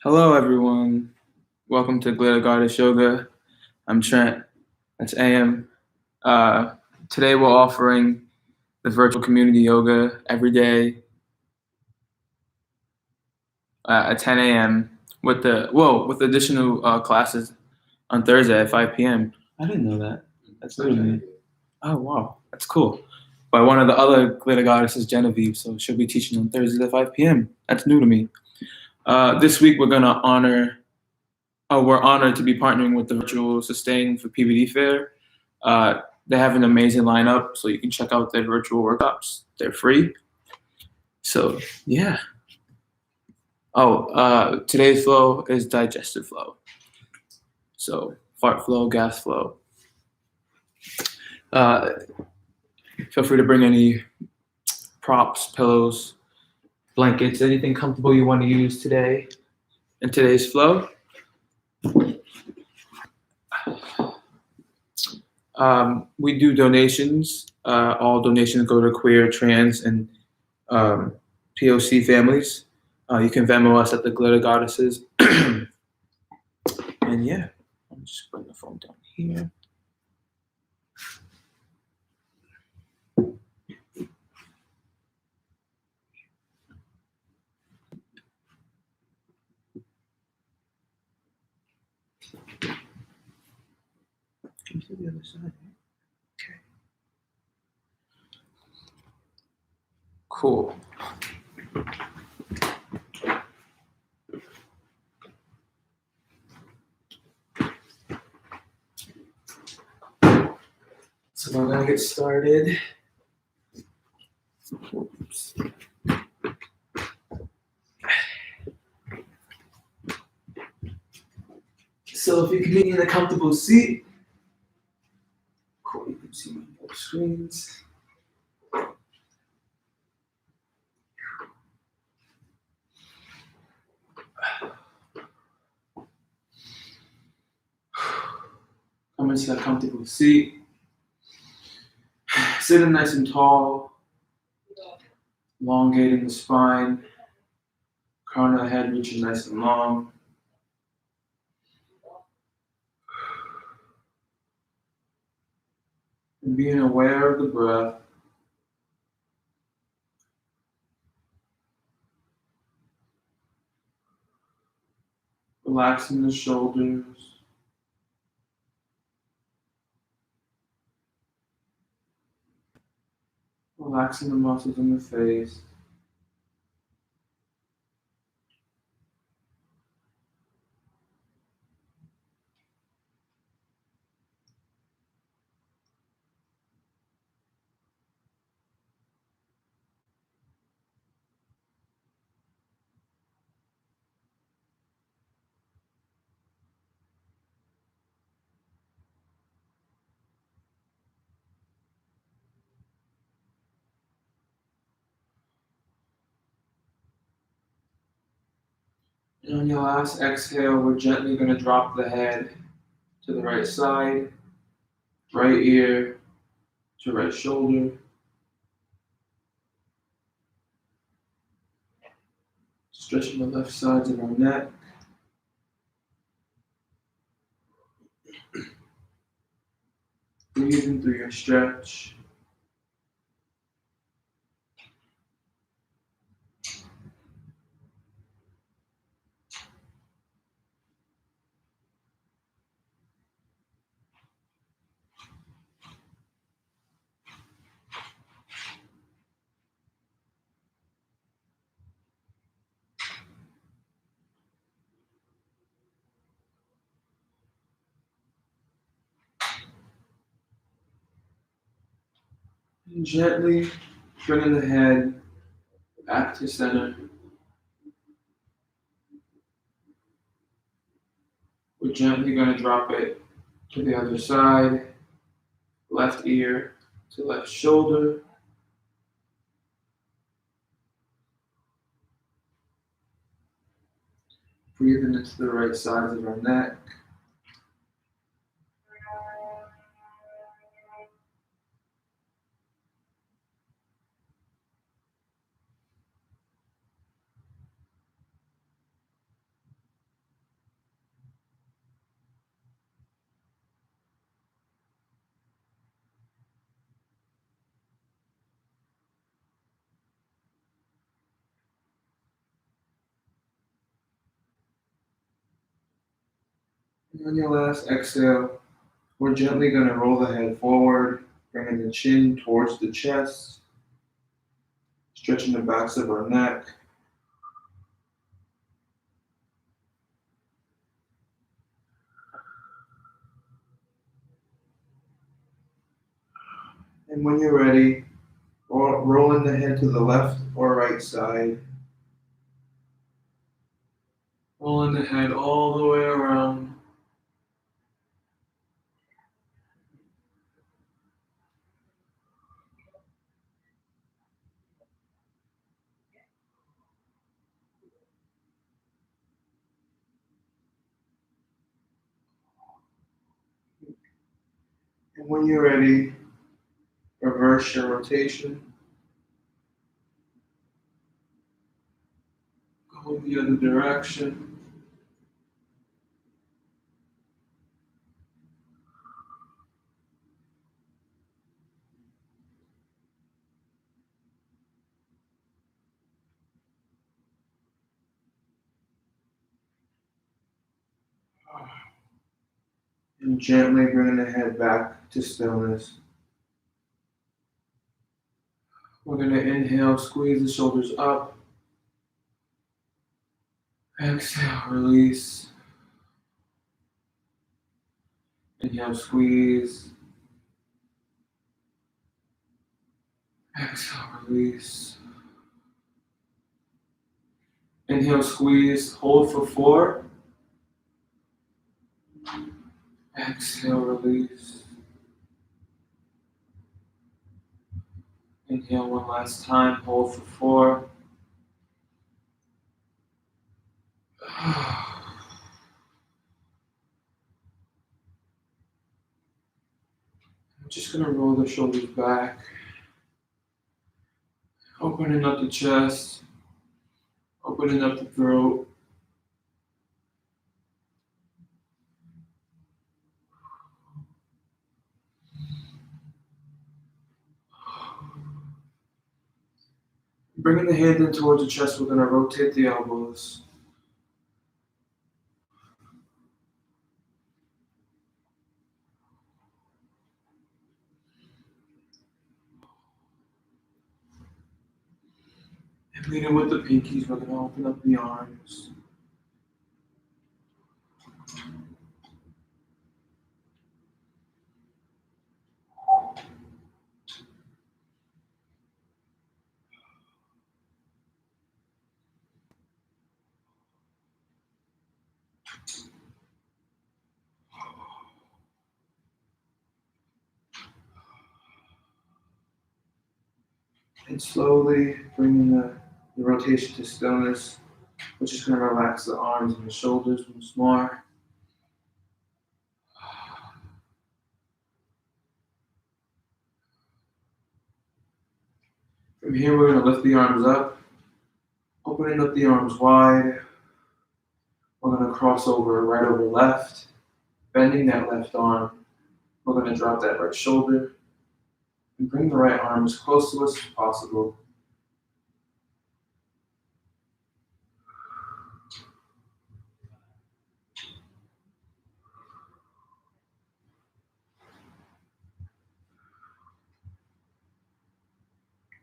Hello, everyone. Welcome to Glitter Goddess Yoga. I'm Trent. That's AM. Today we're offering the virtual community yoga every day at 10 a.m. with additional classes on Thursday at 5 p.m. I didn't know that. That's new to me. Oh wow, that's cool. By one of the other Glitter Goddesses, Genevieve. So she'll be teaching on Thursdays at 5 p.m. That's new to me. This week we're honored to be partnering with the virtual Sustain for PVD Fair. They have an amazing lineup, so you can check out their virtual workshops. They're free. So yeah. Today's flow is digestive flow. So fart flow, gas flow. Feel free to bring any props, pillows, blankets, anything comfortable you want to use today in today's flow. We do donations. All donations go to queer, trans, and POC families. You can Venmo us at the Glitter Goddesses. And yeah, I'll just bring the phone down here. Can you see the other side? Okay. Cool. So we're gonna get started. Oops. So if you can be in a comfortable seat, cool, you can see my screens. Come into a comfortable seat. Sitting nice and tall, elongating the spine, crown of the head reaching nice and long. And being aware of the breath. Relaxing the shoulders. Relaxing the muscles in the face. And on your last exhale, we're gently going to drop the head to the right side, right ear to right shoulder. Stretching the left sides of our neck. Breathing through your stretch. And gently bringing the head back to center. We're gently going to drop it to the other side, left ear to left shoulder. Breathing into the right sides of our neck. And on your last exhale, we're gently going to roll the head forward, bringing the chin towards the chest, stretching the backs of our neck. And when you're ready, rolling the head to the left or right side. Rolling the head all the way around. And when you're ready, reverse your rotation. Go the other direction. And gently bring the head back to stillness. We're going to inhale, squeeze the shoulders up. Exhale, release. Inhale, squeeze. Exhale, release. Inhale, squeeze, hold for 4. Exhale, release. Inhale one last time, hold for 4. I'm just going to roll the shoulders back, opening up the chest, opening up the throat. Bringing the hand in towards the chest, we're going to rotate the elbows. And leading with the pinkies, we're going to open up the arms. And slowly bringing the rotation to stillness. We're just going to relax the arms and the shoulders once more. From here, we're going to lift the arms up, opening up the arms wide. We're going to cross over right over left, bending that left arm. We're going to drop that right shoulder and bring the right arm as close to us as possible.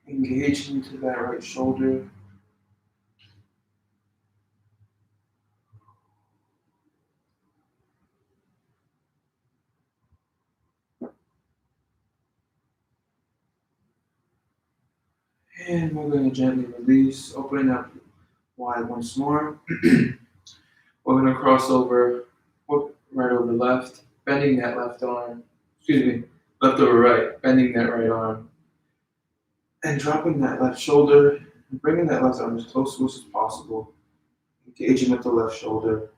Engage into that right shoulder. And we're going to gently release, opening up wide once more. We're going to cross over, right over left, bending that left arm. Left over right, bending that right arm. And dropping that left shoulder, and bringing that left arm as close to us as possible. Engaging with the left shoulder.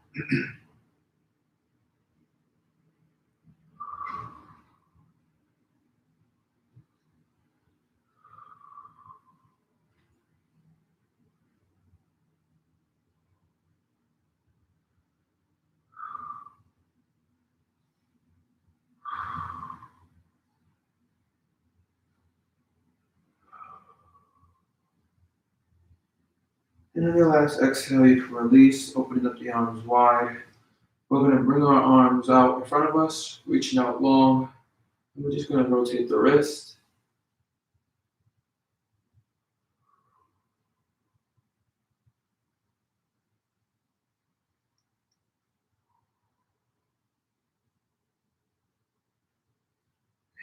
And on your last exhale, you can release, opening up the arms wide. We're going to bring our arms out in front of us, reaching out long. And we're just going to rotate the wrist.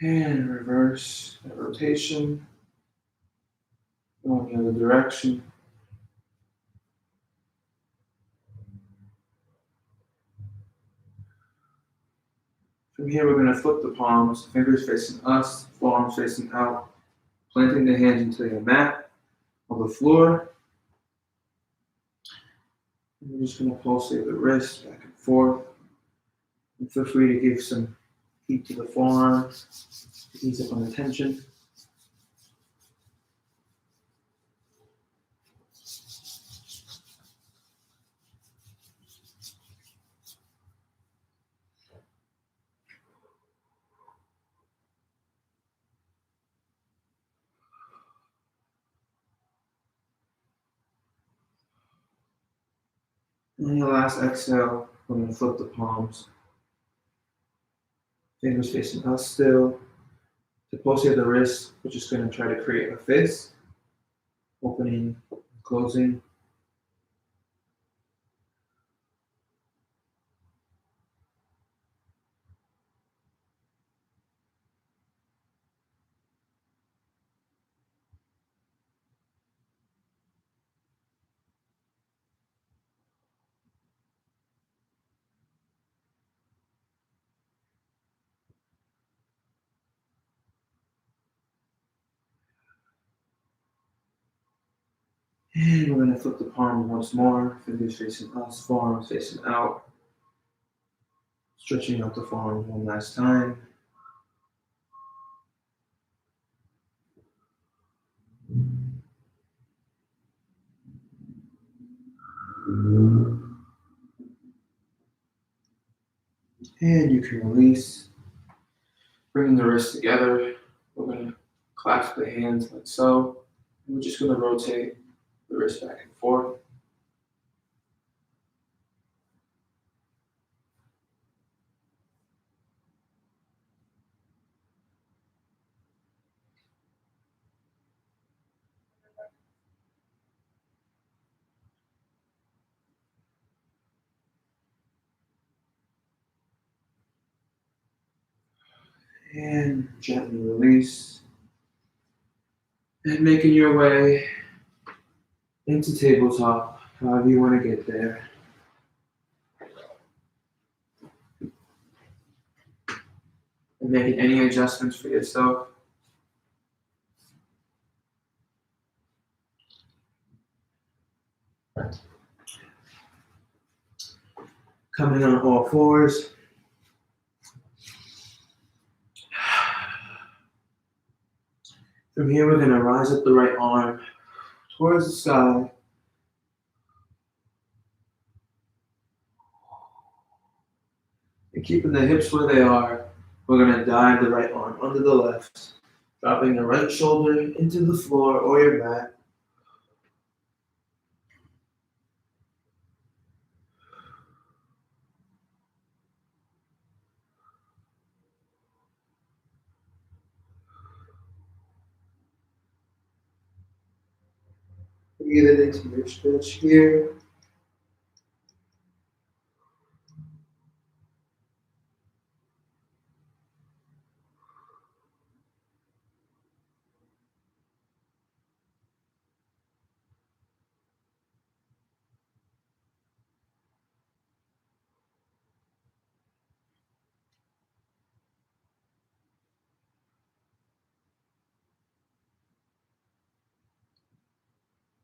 And reverse that rotation. Going the other direction. From here, we're going to flip the palms, fingers facing us, forearms facing out, planting the hands into the mat or the floor. And we're just going to pulsate the wrist back and forth. And feel free to give some heat to the forearms to ease up on the tension. And on your last exhale, we're going to flip the palms. Fingers facing us still. To pulsate the wrist, we're just going to try to create a fist. Opening, closing. And we're going to flip the palm once more. Fingers facing us, forearms facing out. Stretching out the forearm one last time. And you can release. Bringing the wrists together. We're going to clasp the hands like so. And we're just going to rotate the wrist back and forth. And gently release. And making your way into tabletop, however you want to get there. And making any adjustments for yourself. Coming on all fours. From here, we're going to rise up the right arm towards the sky. And keeping the hips where they are, we're going to dive the right arm under the left, dropping the right shoulder into the floor or your mat. Breathe it into your stretch here.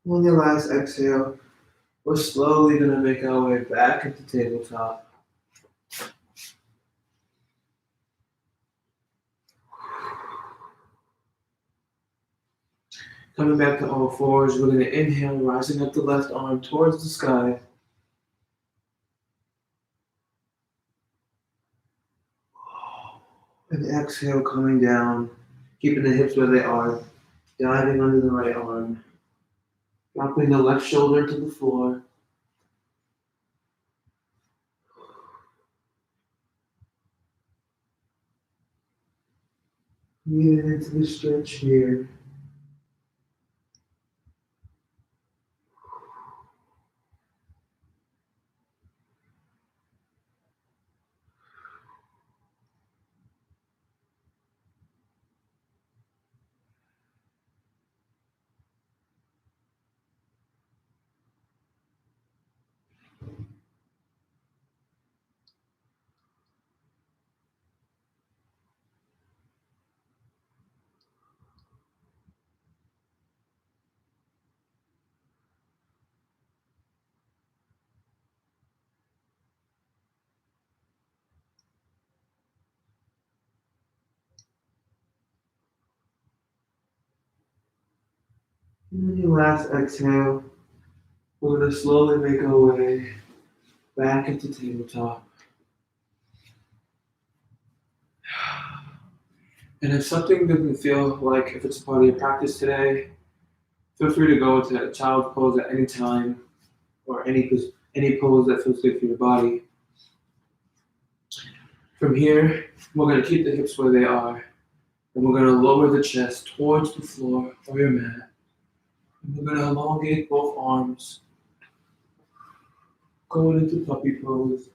On your last exhale, we're slowly going to make our way back into tabletop. Coming back to all fours, we're going to inhale, rising up the left arm towards the sky. And exhale, coming down, keeping the hips where they are, diving under the right arm, dropping the left shoulder to the floor. Breathe into the stretch here. And then your last exhale, we're going to slowly make our way back into tabletop. And if something doesn't feel like if it's part of your practice today, feel free to go to a child's pose at any time or any pose that feels good for your body. From here, we're going to keep the hips where they are, and we're going to lower the chest towards the floor or your mat. And we're going to elongate both arms, going into puppy pose.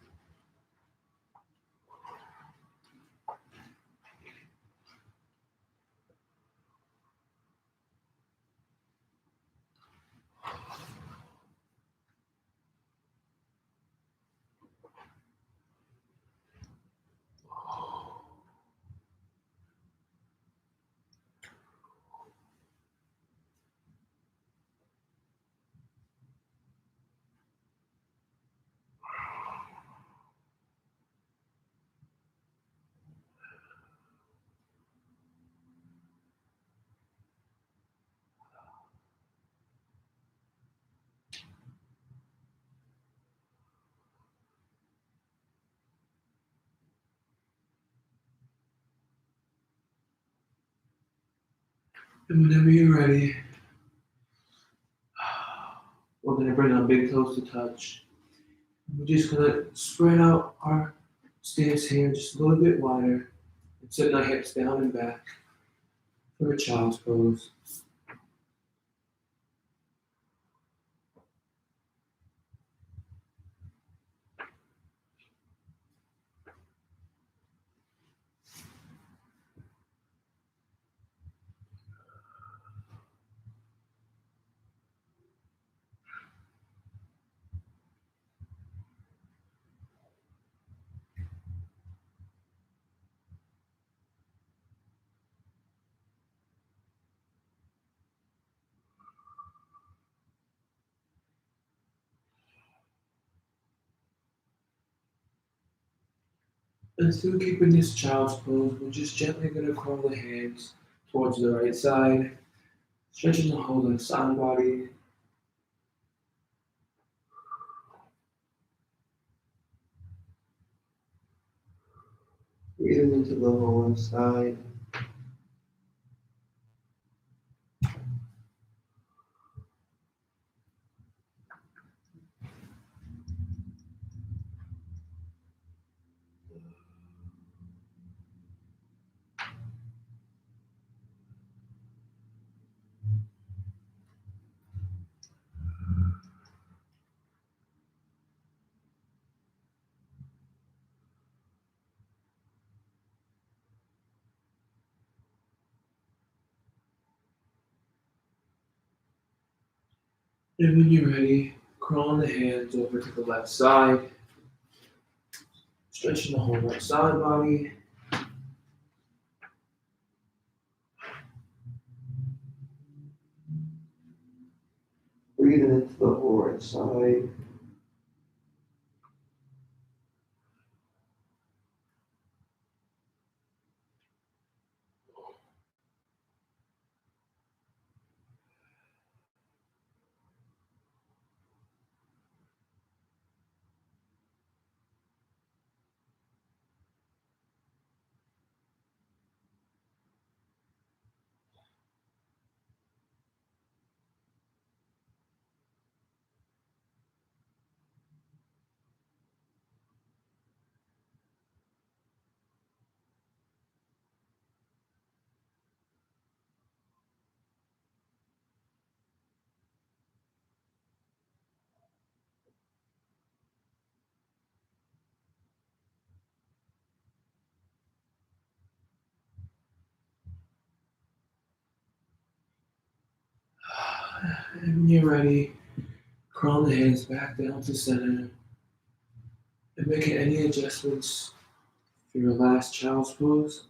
And whenever you're ready, we're going to bring our big toes to touch. We're just going to spread out our stance here just a little bit wider and set our hips down and back for a child's pose. And still keeping this child's pose, we're just gently going to curl the hands towards the right side, stretching the whole left side body. Breathing into the whole left side. And when you're ready, crawling the hands over to the left side, stretching the whole right side body. Breathing into the whole right side. And when you're ready, crawl the hands back down to center and making any adjustments for your last child's pose.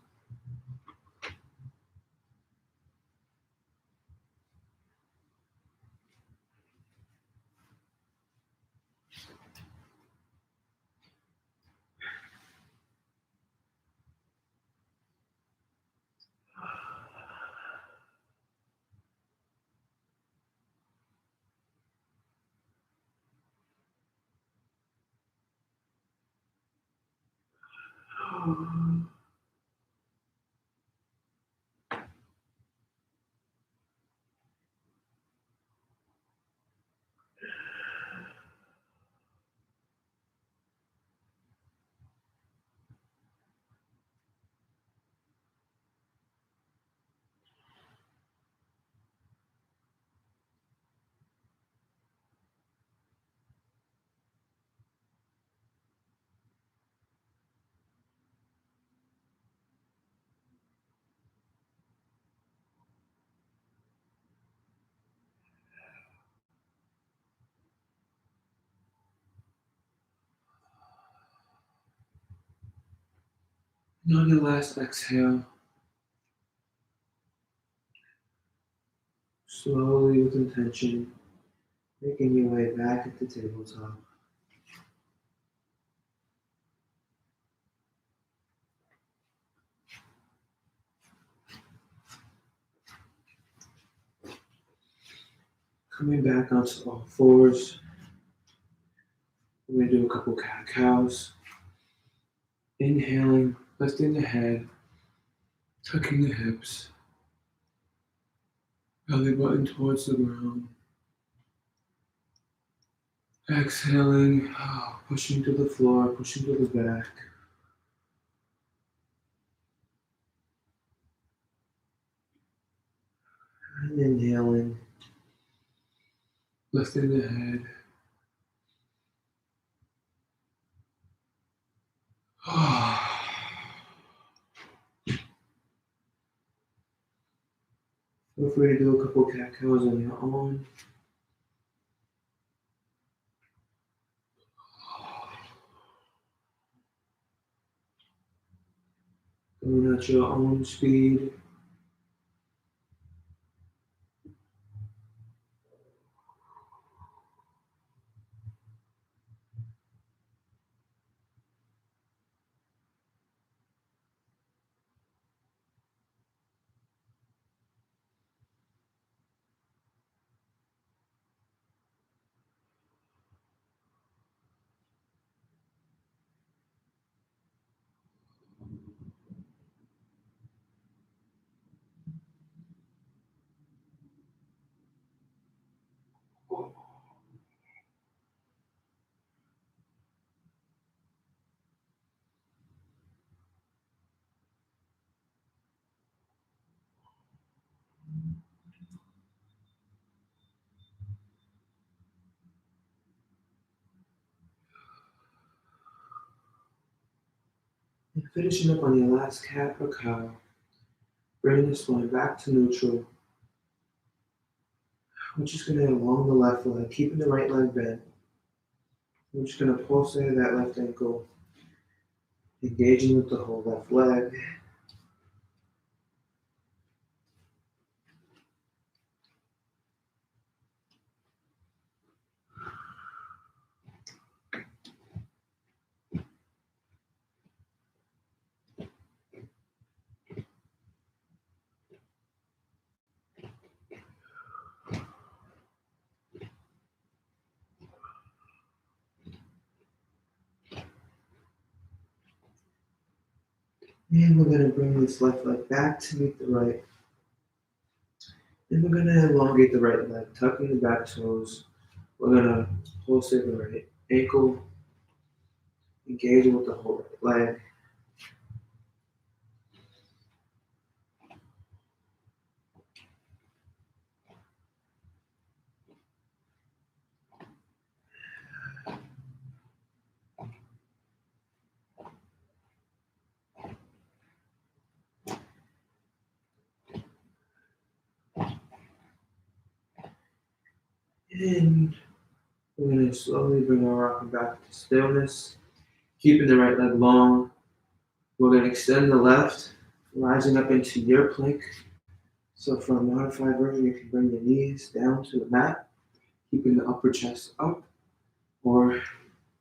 And on your last exhale, slowly with intention, making your way back at the tabletop. Coming back onto all fours, we're going to do a couple cat-cows. Inhaling, lifting the head, tucking the hips, belly button towards the ground. Exhaling, pushing to the floor, pushing to the back. And inhaling, lifting the head. Feel free to do a couple cat-cows on your own. Going at your own speed. And finishing up on your last cat or cow, bringing the spine back to neutral. We're just going to along the left leg, keeping the right leg bent. We're just going to pulsate that left ankle, engaging with the whole left leg. And we're going to bring this left leg back to meet the right. And we're going to elongate the right leg, tucking the back toes. We're going to pulsate the right ankle, engaging with the whole right leg. And we're going to slowly bring our rocker back to stillness, keeping the right leg long. We're going to extend the left, rising up into your plank. So for a modified version, you can bring the knees down to the mat, keeping the upper chest up, or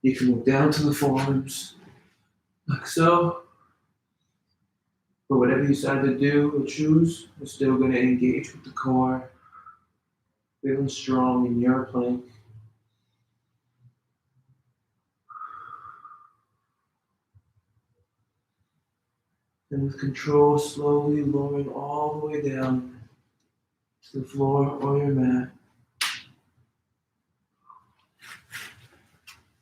you can move down to the forearms, like so. But whatever you decide to do or choose, we're still going to engage with the core, feeling strong in your plank. And with control, slowly lowering all the way down to the floor or your mat.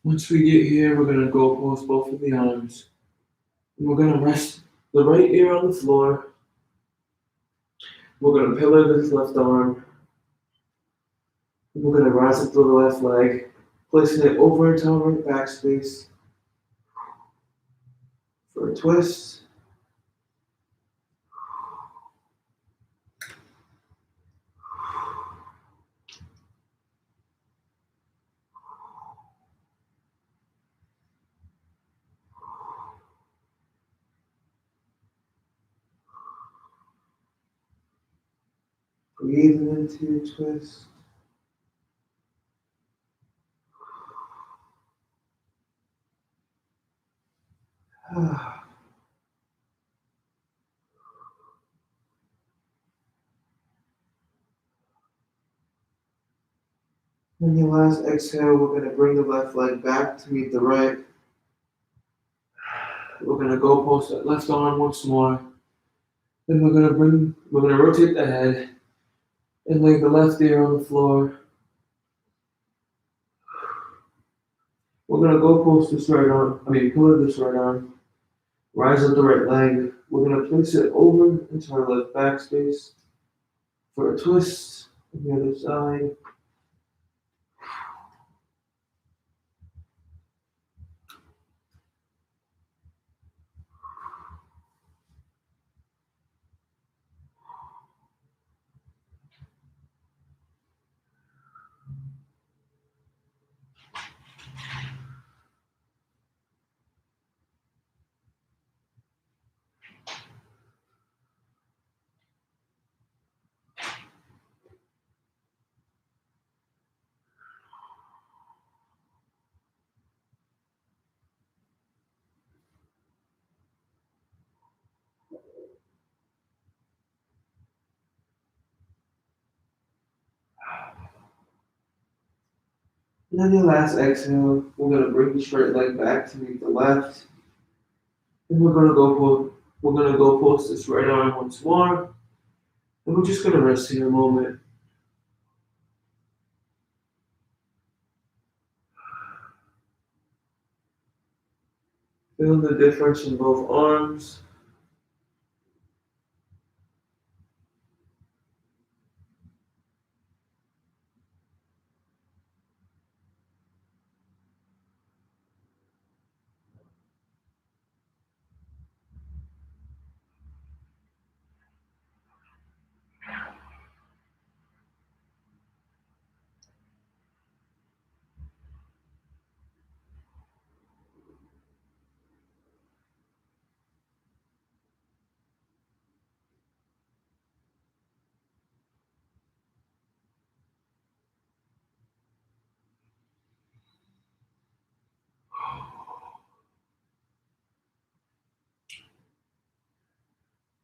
Once we get here, we're going to go across both of the arms. And we're going to rest the right ear on the floor. We're going to pillar this left arm. And we're going to rise up to the left leg, placing it over into our right back space for a twist. Breathing into your twist. On your last exhale, we're going to bring the left leg back to meet the right. We're going to go post that left arm once more. Then we're going to rotate the head and lay the left ear on the floor. We're going to go post this right arm, pillar this right arm. Rise up the right leg. We're going to place it over into our left back space for a twist on the other side. And on your last exhale, we're going to bring the straight leg back to meet the left. And we're going to go post this right arm once more. And we're just going to rest here a moment. Feel the difference in both arms.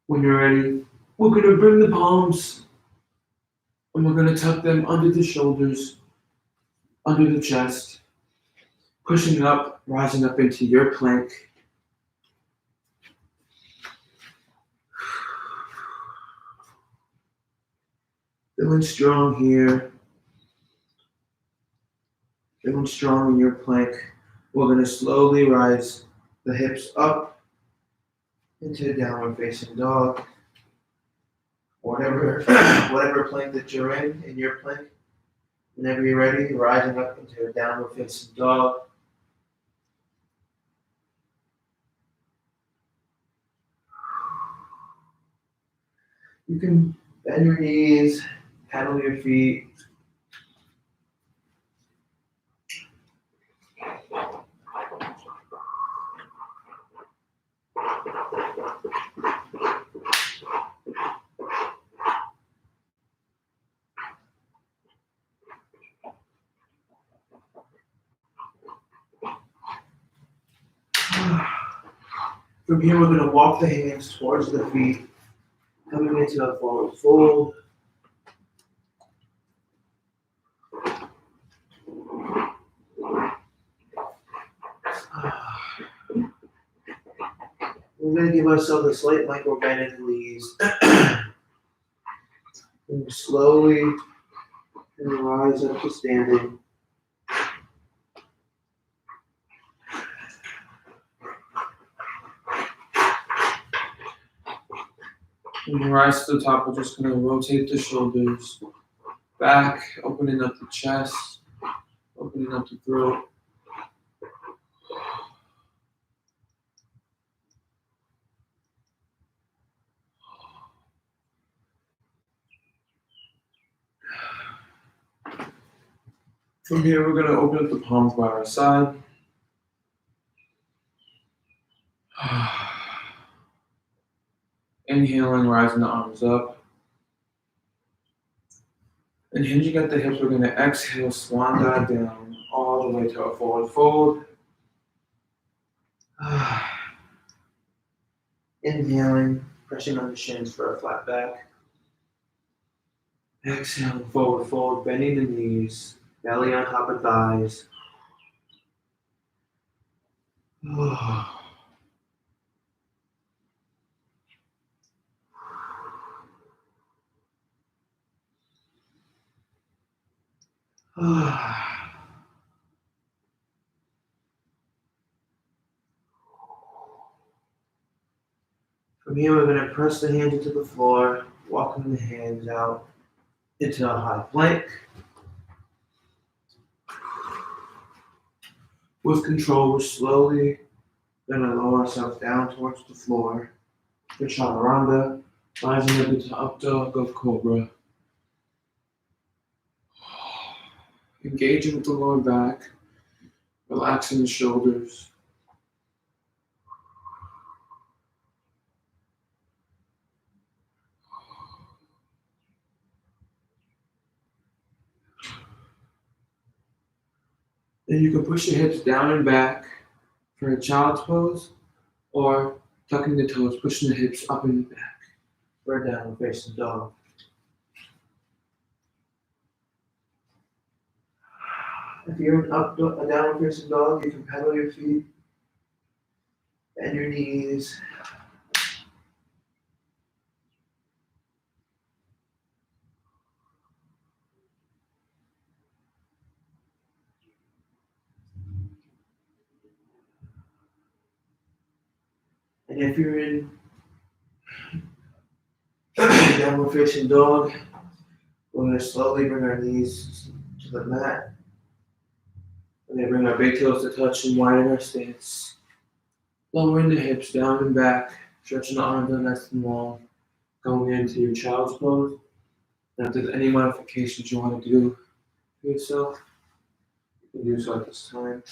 When you're ready, we're going to bring the palms and we're going to tuck them under the shoulders, under the chest, pushing up, rising up into your plank. Feeling strong here. Feeling strong in your plank. We're going to slowly rise the hips up into downward facing dog. Whatever plank that you're in your plank. Whenever you're ready, rising up into a downward facing dog. You can bend your knees, paddle your feet. From here, we're going to walk the hands towards the feet, coming into a forward fold. We're going to give ourselves a slight micro bend in the knees. And slowly rise up to standing. When you rise to the top, we're just going to rotate the shoulders back, opening up the chest, opening up the throat. From here, we're going to open up the palms by our side. Inhaling, rising the arms up. And hinging at the hips, we're going to exhale, swan dive down all the way to a forward fold. Inhaling, pressing on the shins for a flat back. Exhaling, forward fold, bending the knees, belly on top of thighs. From here, we're going to press the hands into the floor, walking the hands out into a high plank. With control, we're slowly going to lower ourselves down towards the floor. For chaturanga, rising up into up dog of cobra. Engaging with the lower back, relaxing the shoulders. Then you can push your hips down and back for a child's pose, or tucking the toes, pushing the hips up and back for a downward facing dog. If you're in a downward facing dog, you can pedal your feet, bend your knees. And if you're in downward facing dog, we're going to slowly bring our knees to the mat. And then bring our big toes to touch and widen our stance. Lowering the hips down and back, stretching the arms out nice and long, going into your child's pose. And if there's any modifications you want to do for yourself, you can do so at this time.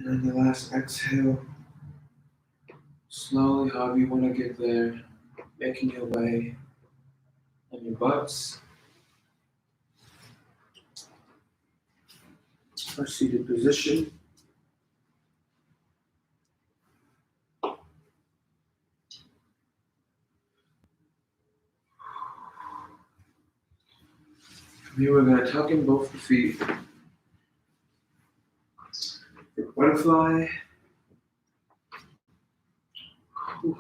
And then your last exhale, slowly, however you want to get there, making your way on your butts or seated position. From here, we're going to tuck in both the feet. For butterfly. We're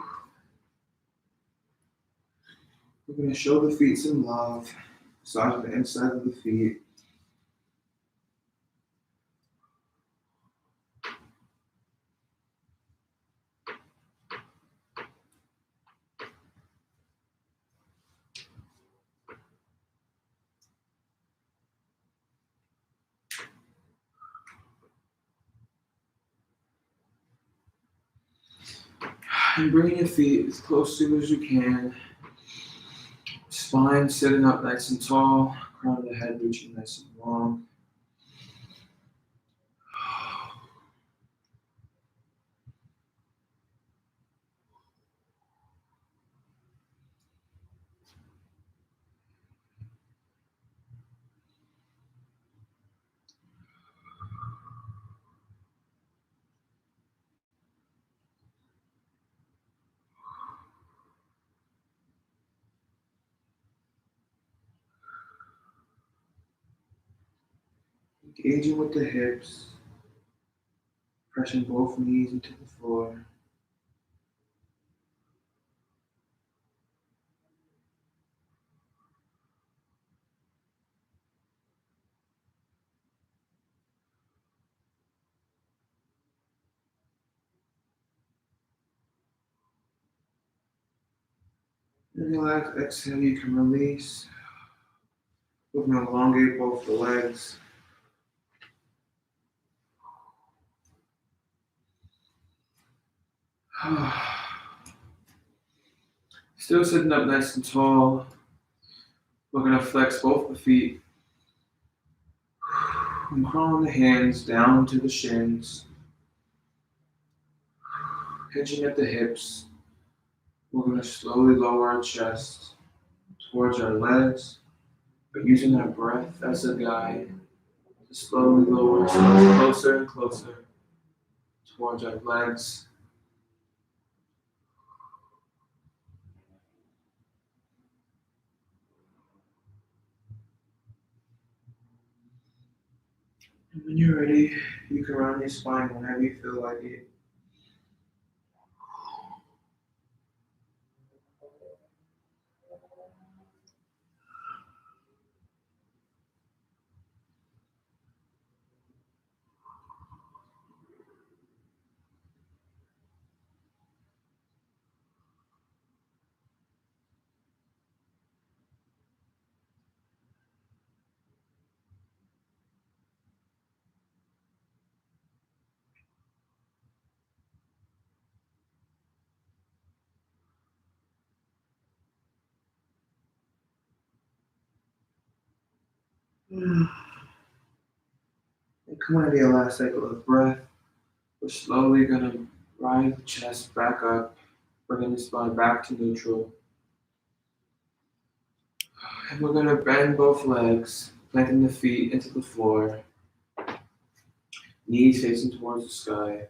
going to show the feet some love. Massage the inside of the feet. And bringing your feet as close to you as you can. Spine sitting up nice and tall. Crown of the head reaching nice and long. Engaging with the hips. Pressing both knees into the floor. And relax, exhale, you can release. We're going to elongate both the legs. Still sitting up nice and tall. We're going to flex both the feet. And crawling the hands down to the shins. Hitching at the hips. We're going to slowly lower our chest towards our legs, but using our breath as a guide to slowly lower ourselves closer and closer towards our legs. And when you're ready, you can round your spine whenever you feel like it. And come out of your last cycle of breath. We're slowly going to rise the chest back up, bringing the spine back to neutral. And we're going to bend both legs, planting the feet into the floor, knees facing towards the sky,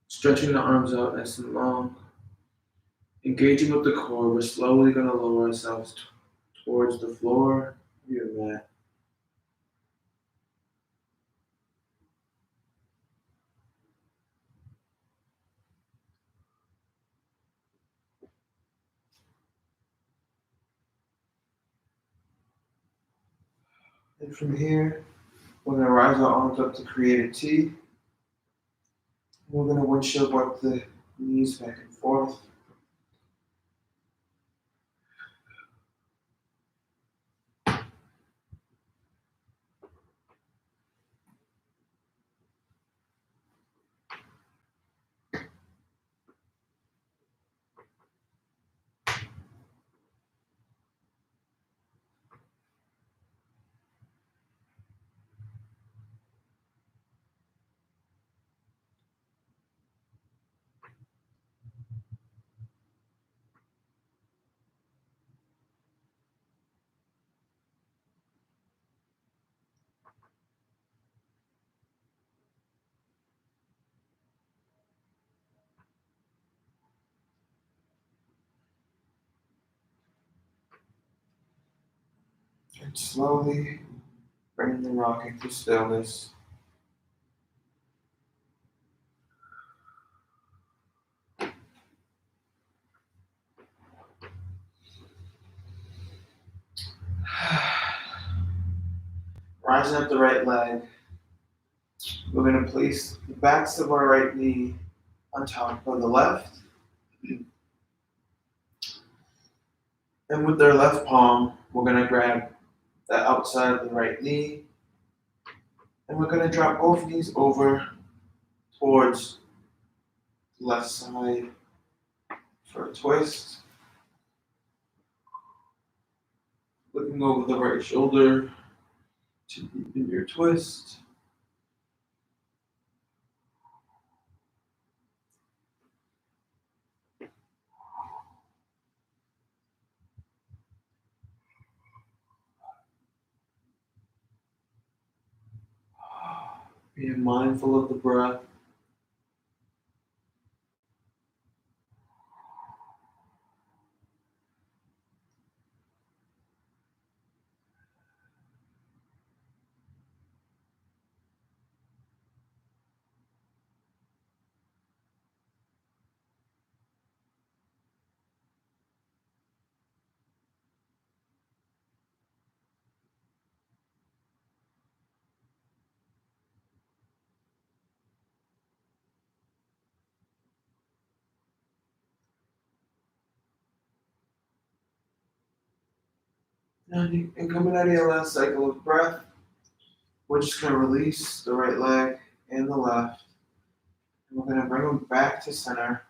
stretching the arms out nice and long. Engaging with the core, we're slowly going to lower ourselves towards the floor of your mat. And from here, we're going to rise our arms up to create a T. We're going to windshield wipe the knees back and forth. And slowly bring the rocking to stillness. Rising up the right leg, we're going to place the backs of our right knee on top of the left. And with our left palm, we're going to grab the outside of the right knee. And we're going to drop both knees over towards the left side for a twist. Looking over the right shoulder to deepen your twist. Being mindful of the breath. And coming out of your last cycle of breath, we're just going to release the right leg and the left. And we're going to bring them back to center.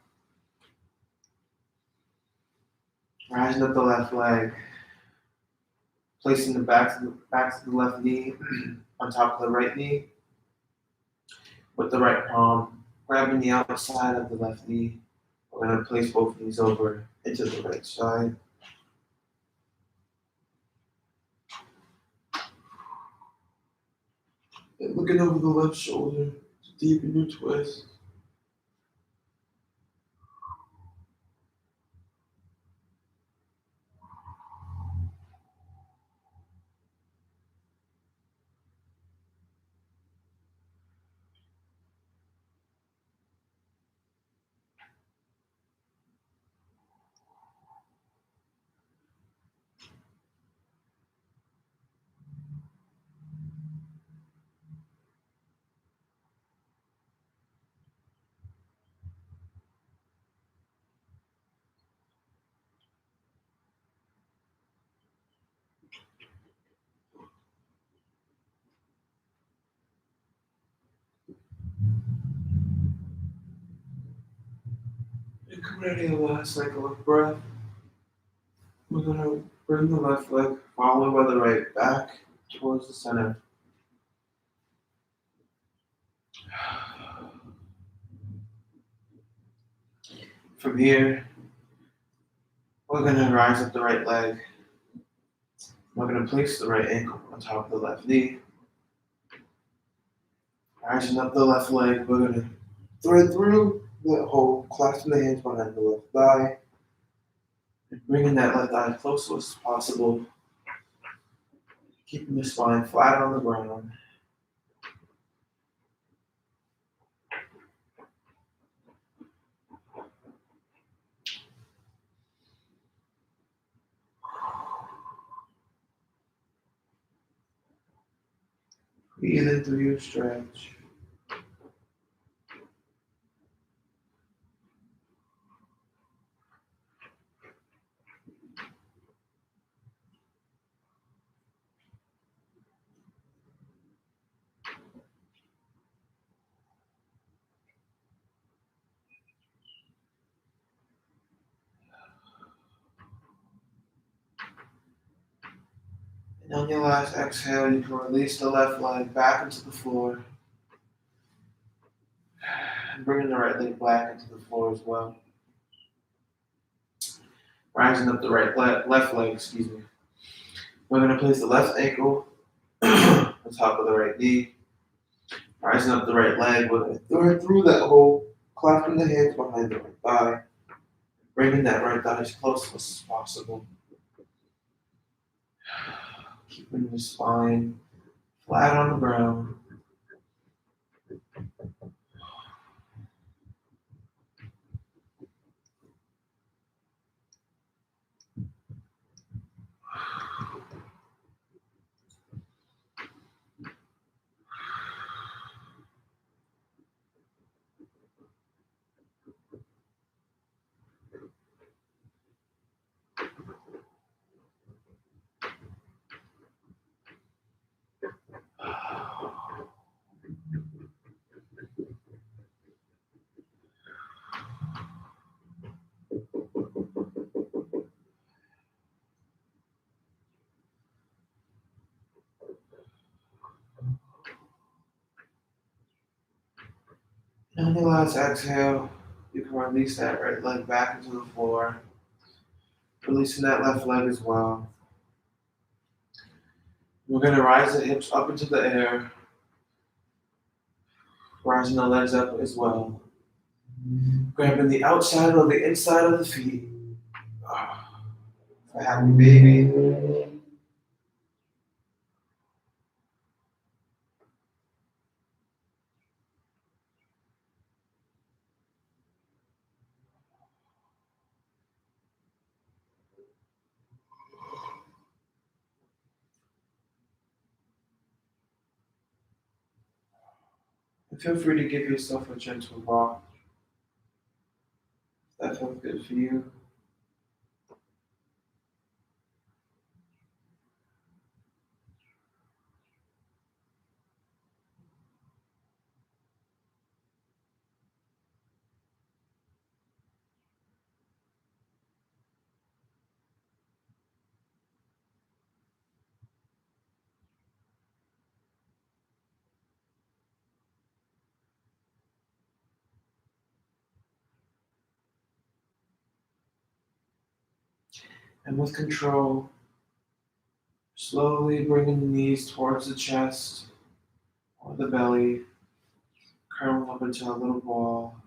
Rising up the left leg. Placing the back of the left knee on top of the right knee. With the right palm, grabbing the outside of the left knee. We're going to place both knees over into the right side. And looking over the left shoulder to deepen your twist. And coming out of your last cycle of breath, we're going to bring the left leg, followed by the right, back towards the center. From here, we're going to rise up the right leg. We're going to place the right ankle on top of the left knee. Rising up the left leg, we're going to thread through the hole, clasping the hands behind the left thigh, and bringing that left thigh close as possible, keeping the spine flat on the ground. Breathe in through your stretch. And on your last exhale, you can release the left leg back into the floor. And bringing the right leg back into the floor as well. Rising up the left leg, We're going to place the left ankle on top of the right knee. Rising up the right leg, we're going to thread through that hole, clasping the hands behind the right thigh, bringing that right thigh as close as possible. Keeping the spine flat on the ground. And on the last exhale, you can release that right leg back into the floor, releasing that left leg as well. We're going to rise the hips up into the air, rising the legs up as well. Grabbing the outside or the inside of the feet. A happy baby. And feel free to give yourself a gentle rock. That feels good for you. And with control, slowly bringing the knees towards the chest or the belly, curling up into a little ball.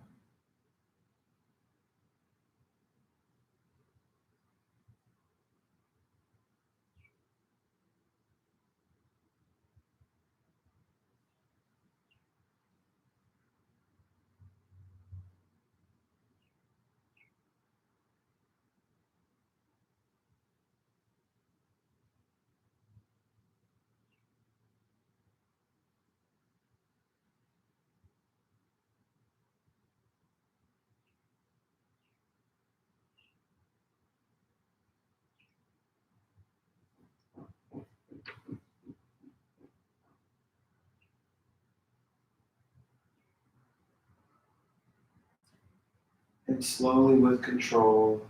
And slowly with control,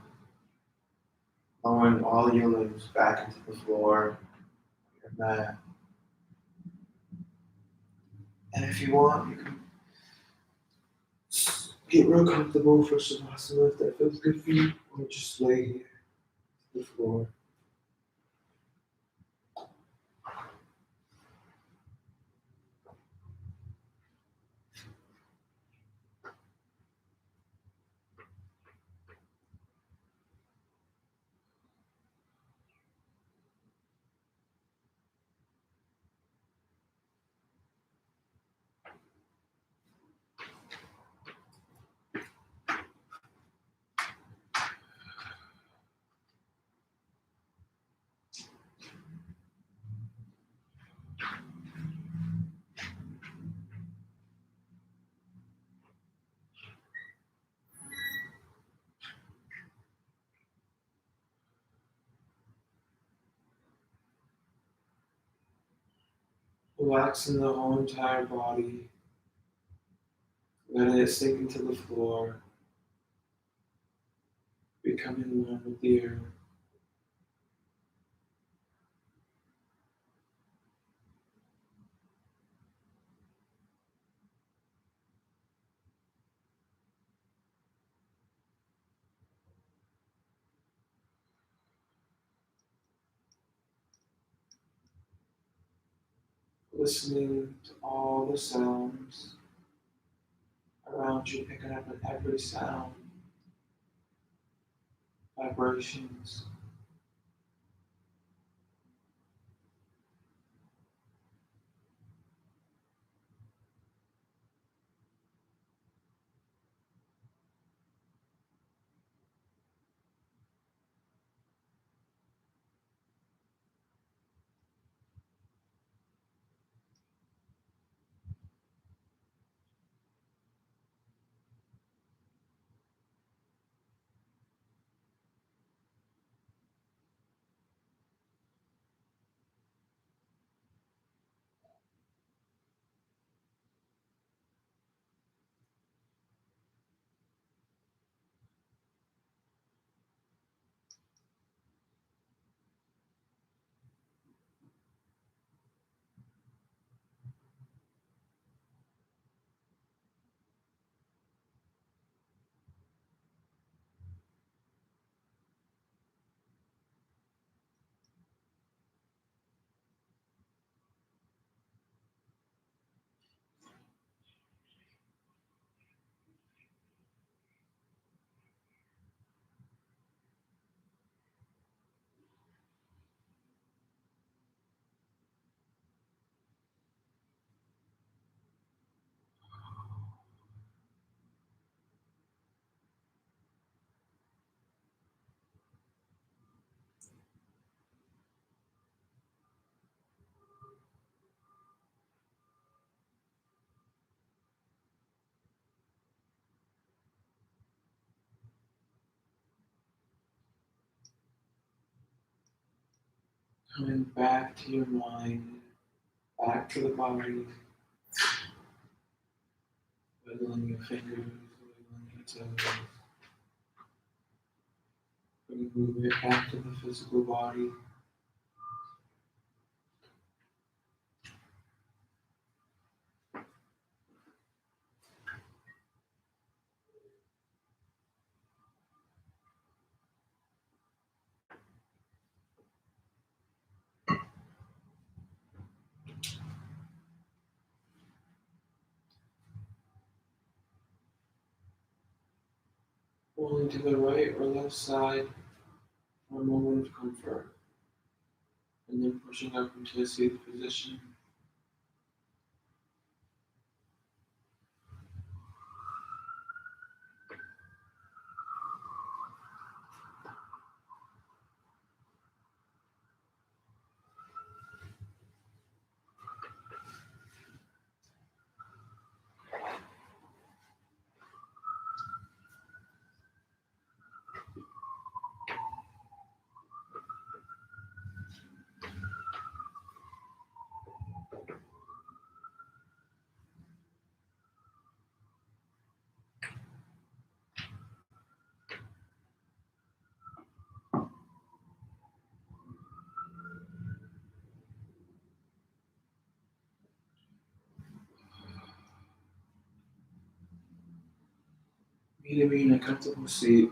lowering all your limbs back into the floor, your mat. And if you want, you can get real comfortable for Savasana if that feels good for you, or just lay here on the floor. Relaxing the whole entire body, letting it sink into the floor, becoming one with the earth. Listening to all the sounds around you, picking up on every sound, vibrations. Coming back to your mind, back to the body, wiggling your fingers, wiggling your toes. Bring movement back to the physical body. Pulling to the right or left side for a moment of comfort, and then pushing up into a seated position. Meeting in a comfortable seat.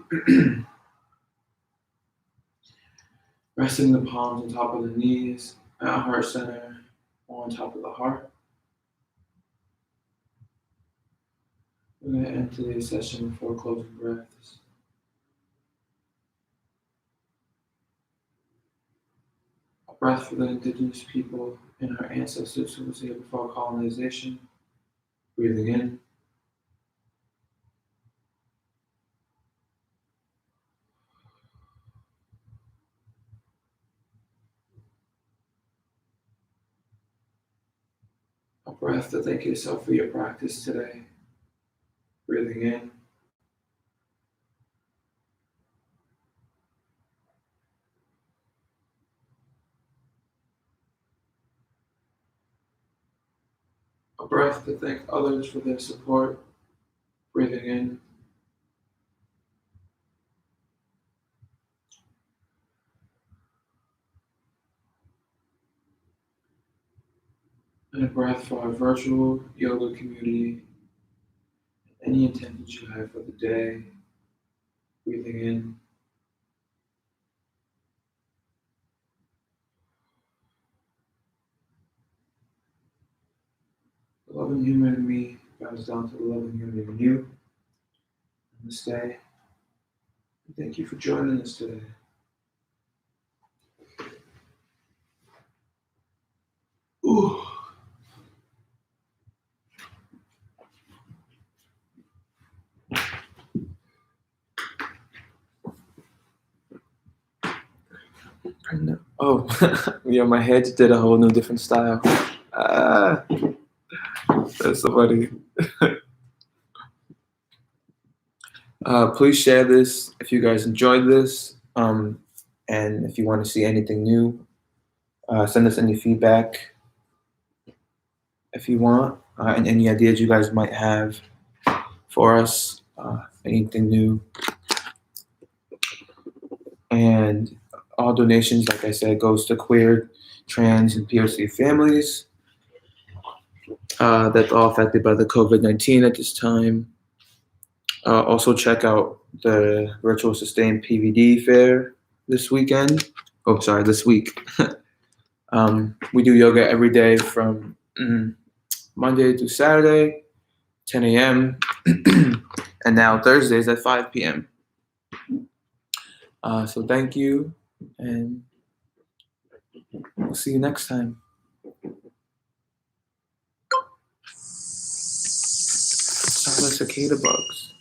Resting the palms on top of the knees, at heart center, or on top of the heart. We're going to end today's session with 4 closing breaths. A breath for the indigenous people and our ancestors who was here before colonization. Breathing in. A breath to thank yourself for your practice today. Breathing in. A breath to thank others for their support. Breathing in. And a breath for our virtual yoga community. Any intentions you have for the day. Breathing in. The loving human in me bows down to the loving human in you. Namaste. And thank you for joining us today. Ooh. Oh, yeah, my head did a whole new different style. That's so funny. Please share this if you guys enjoyed this. And if you want to see anything new, send us any feedback if you want, and any ideas you guys might have for us, anything new. And all donations, like I said, goes to queer, trans, and POC families that's all affected by the COVID-19 at this time. Also check out the Virtual Sustained PVD Fair this weekend. Oh, sorry, this week. We do yoga every day from Monday to Saturday, 10 a.m. and now Thursdays at 5 p.m. So thank you, and we'll see you next time. Saw the cicada bugs.